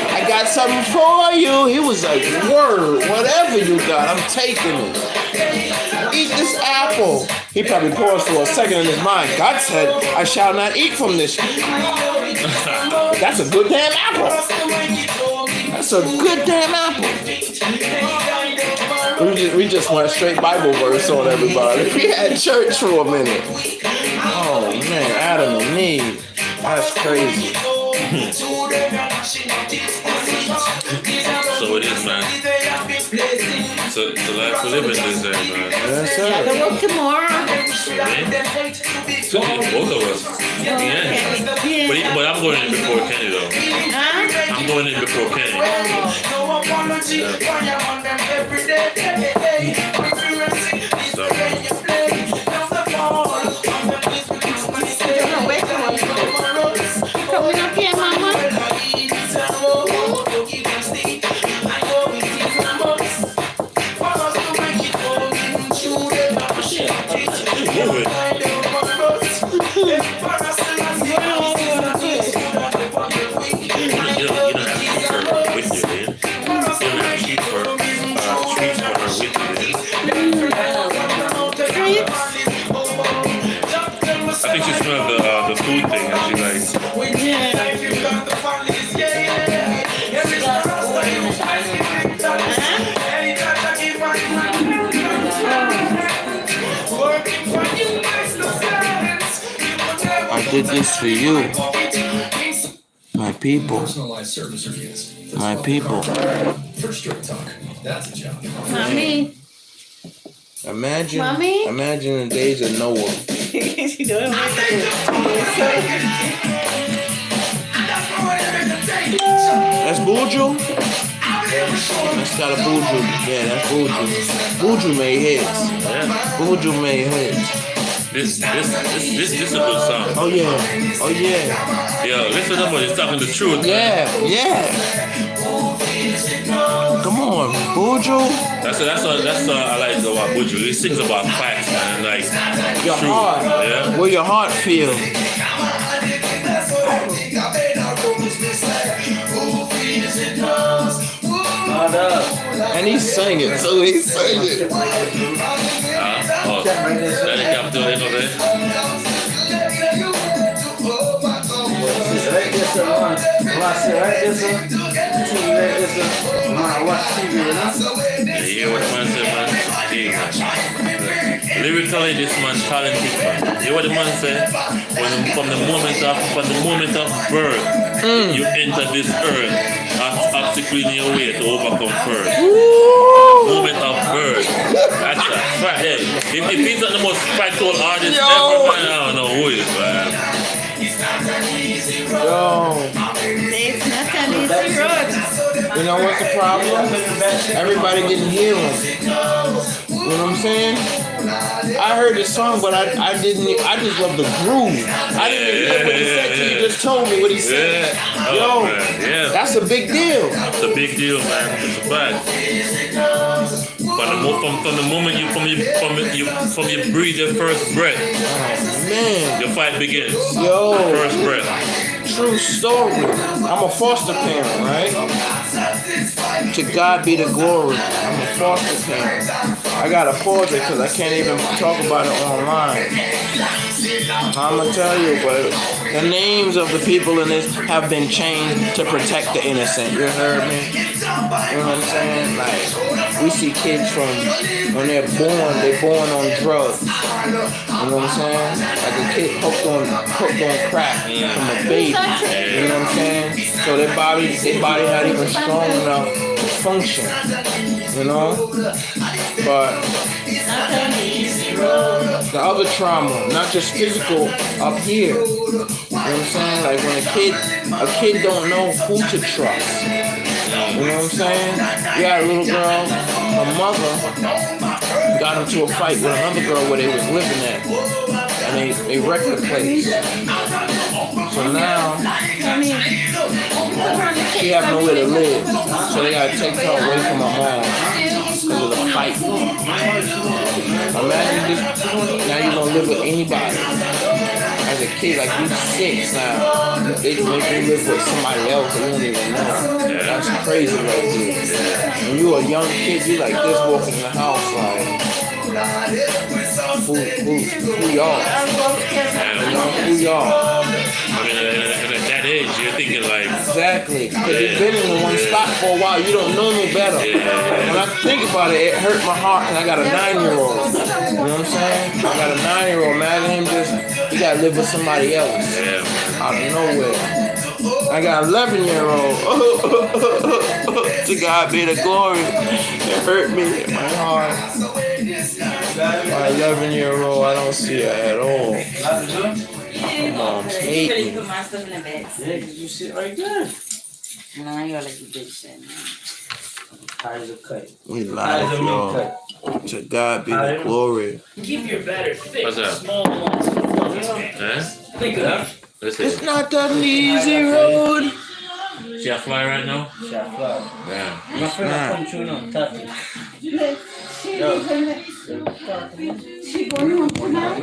Speaker 1: I got something for you. He was like, word, whatever you got, I'm taking it. Eat this apple. He probably paused for a second in his mind. God said, I shall not eat from this. That's a good damn apple. That's a good damn apple. We just went straight Bible verse on everybody. We had church for a minute. Oh man, Adam and Eve. That's crazy.
Speaker 4: So it is, man. So life we live in this day, man.
Speaker 1: Yes, sir.
Speaker 3: Gotta work tomorrow.
Speaker 4: So both of us. Yeah. But I'm going in before Kenny though.
Speaker 3: Huh?
Speaker 4: I'm going in before Kenny.
Speaker 3: Coming up here, Mama.
Speaker 4: I think she smelled the food thing and she like.
Speaker 1: I did this for you. My people.
Speaker 7: Personalized service reviews.
Speaker 1: My people.
Speaker 7: First straight talk. That's a job.
Speaker 3: Mommy.
Speaker 1: Imagine
Speaker 3: Mommy?
Speaker 1: Imagine the days of Noah.
Speaker 3: She doing
Speaker 1: That's Buju? That's got a Buju. Yeah, that's Buju. Buju made hits.
Speaker 4: Yeah.
Speaker 1: Buju made hits.
Speaker 4: This is a good song.
Speaker 1: Oh yeah.
Speaker 4: Yo, listen to him, he's talking the truth.
Speaker 1: Yeah. Come on, Buju.
Speaker 4: That's I like about Buju. He sings about facts, man. Like
Speaker 1: Your
Speaker 4: truth.
Speaker 1: heart.
Speaker 4: Yeah.
Speaker 1: Where your heart feel. And he's singing, so he's singing.
Speaker 4: Yeah, what the man said, man? Lyrically, this man talented, man. You know what the man said? From the moment of birth, you enter this earth. obstacle in your way to overcome first. Moment of birth. That's a fact. Hey, if he's not the most spiteful artist ever, man, I don't know who is, man.
Speaker 1: Yo,
Speaker 3: It's not an easy road.
Speaker 1: you know what's the problem? Everybody didn't hear him. You know what I'm saying? I heard the song, but I just love the groove. I didn't even hear what he said till you just told me what he said.
Speaker 4: Yeah.
Speaker 1: Yo,
Speaker 4: Oh, man. Yeah.
Speaker 1: that's a big deal.
Speaker 4: It's a big deal, man. It's a fact. From the moment you breathe your first breath,
Speaker 1: Oh, man.
Speaker 4: your fight begins.
Speaker 1: Yo.
Speaker 4: First breath.
Speaker 1: True story. I'm a foster parent, right? To God be the glory. I'm a foster parent. I gotta pause it because I can't even talk about it online. I'm gonna tell you, but the names of the people in this have been changed to protect the innocent. You heard me? You know what I'm saying? Like, we see kids from when they're born on drugs. You know what I'm saying? Like a kid hooked on crack from a baby. You know what I'm saying? So their body not even strong enough to function. You know? But the other trauma, not just physical, up here. You know what I'm saying? Like when a kid don't know who to trust. You know what I'm saying? You had a little girl, her mother got into a fight with another girl where they was living at. And they wrecked the place. So now she have nowhere to live. So they gotta take her away from her mom because of the fight. Imagine this, now you gonna live with anybody. As a kid, like you 6 now, they make you live with somebody else that you don't even know. That's crazy right there. When you a young kid, you like this walking in the house like, who y'all? You know, who y'all?
Speaker 4: I mean, at that age, you're thinking like...
Speaker 1: Exactly. Because you've been in one spot for a while. You don't know no better. When I think about it, it hurt my heart because I got a 9-year-old. You know what I'm saying? I got a 9-year-old. Imagine him he got to live with somebody else. Out of nowhere. I got an 11-year-old. To God be the glory. It hurt me in my heart. My 11-year-old, I don't see her at all. My mom's hate me.
Speaker 5: Put my stuff in the bag.
Speaker 2: Yeah, you sit right there.
Speaker 5: No, I gotta let you bitch sit now.
Speaker 2: Tires are cut.
Speaker 1: We live, y'all. To God be the glory.
Speaker 6: Keep your batter thick.
Speaker 4: What's that?
Speaker 6: Small ones for fluffy man.
Speaker 4: Huh?
Speaker 6: Think of that.
Speaker 4: Let's
Speaker 1: It's
Speaker 4: see.
Speaker 1: not that easy road.
Speaker 4: She a fly right now?
Speaker 2: Shot fly.
Speaker 4: Yeah.
Speaker 2: My friend come through no tough.
Speaker 3: She going home tonight.